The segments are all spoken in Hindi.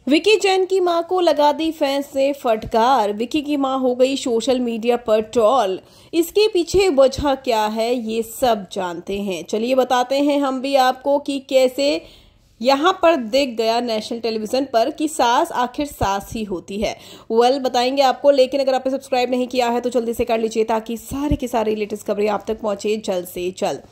विकी जैन की मां को लगा दी फैंस से फटकार। विकी की मां हो गई सोशल मीडिया पर ट्रोल। इसके पीछे वजह क्या है ये सब जानते हैं। चलिए बताते हैं हम भी आपको कि कैसे यहाँ पर दिख गया नेशनल टेलीविजन पर कि सास आखिर सास ही होती है। बताएंगे आपको, लेकिन अगर आपने सब्सक्राइब नहीं किया है तो जल्दी से कर लीजिए ताकि सारी की सारी लेटेस्ट खबरें आप तक पहुंचे जल्द से जल्द।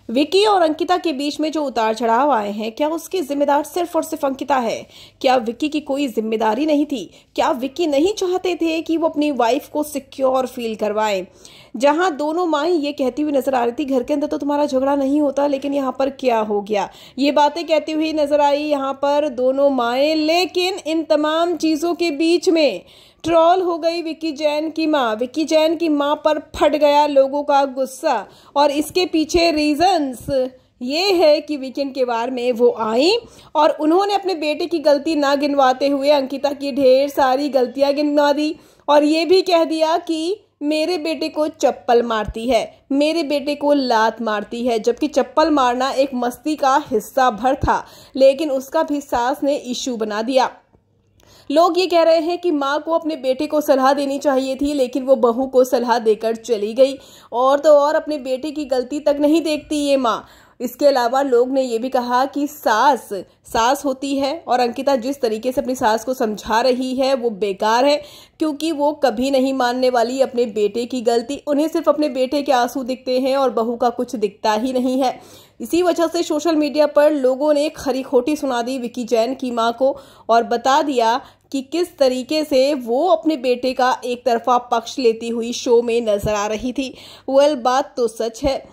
विकी और अंकिता के बीच में जो उतार चढ़ाव आए हैं, क्या उसकी जिम्मेदार सिर्फ और सिर्फ अंकिता है? क्या विकी की कोई जिम्मेदारी नहीं थी? क्या विकी नहीं चाहते थे कि वो अपनी वाइफ को सिक्योर फील करवाएं? जहां दोनों माएं ये कहती हुई नजर आ रही थी, घर के अंदर तो तुम्हारा झगड़ा नहीं होता, लेकिन यहाँ पर क्या हो गया, ये बातें कहती हुई नजर आई यहाँ पर दोनों माएं। लेकिन इन तमाम चीजों के बीच में ट्रोल हो गई विकी जैन की मां। विकी जैन की मां पर फट गया लोगों का गुस्सा, और इसके पीछे रीजंस ये है कि वीकेंड के बार में वो आई और उन्होंने अपने बेटे की गलती ना गिनवाते हुए अंकिता की ढेर सारी गलतियां गिनवा दी, और ये भी कह दिया कि मेरे बेटे को चप्पल मारती है, मेरे बेटे को लात मारती है, जबकि चप्पल मारना एक मस्ती का हिस्सा भर था, लेकिन उसका भी सास ने इशू बना दिया। लोग ये कह रहे हैं कि माँ को अपने बेटे को सलाह देनी चाहिए थी, लेकिन वो बहू को सलाह देकर चली गई। और तो और अपने बेटे की गलती तक नहीं देखती ये माँ। इसके अलावा लोग ने ये भी कहा कि सास सास होती है, और अंकिता जिस तरीके से अपनी सास को समझा रही है वो बेकार है, क्योंकि वो कभी नहीं मानने वाली अपने बेटे की गलती। उन्हें सिर्फ अपने बेटे के आंसू दिखते हैं और बहू का कुछ दिखता ही नहीं है। इसी वजह से सोशल मीडिया पर लोगों ने खरी खोटी सुना दी विकी जैन की मां को, और बता दिया कि किस तरीके से वो अपने बेटे का एक तरफा पक्ष लेती हुई शो में नजर आ रही थी। बात तो सच है,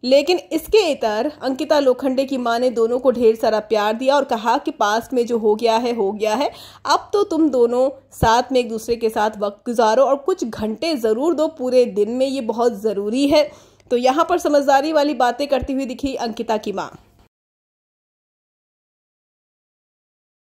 लेकिन इसके इतर अंकिता लोखंडे की मां ने दोनों को ढेर सारा प्यार दिया और कहा कि पास्ट में जो हो गया है, अब तो तुम दोनों साथ में एक दूसरे के साथ वक्त गुजारो और कुछ घंटे जरूर दो पूरे दिन में, ये बहुत जरूरी है। तो यहाँ पर समझदारी वाली बातें करती हुई दिखी अंकिता की मां।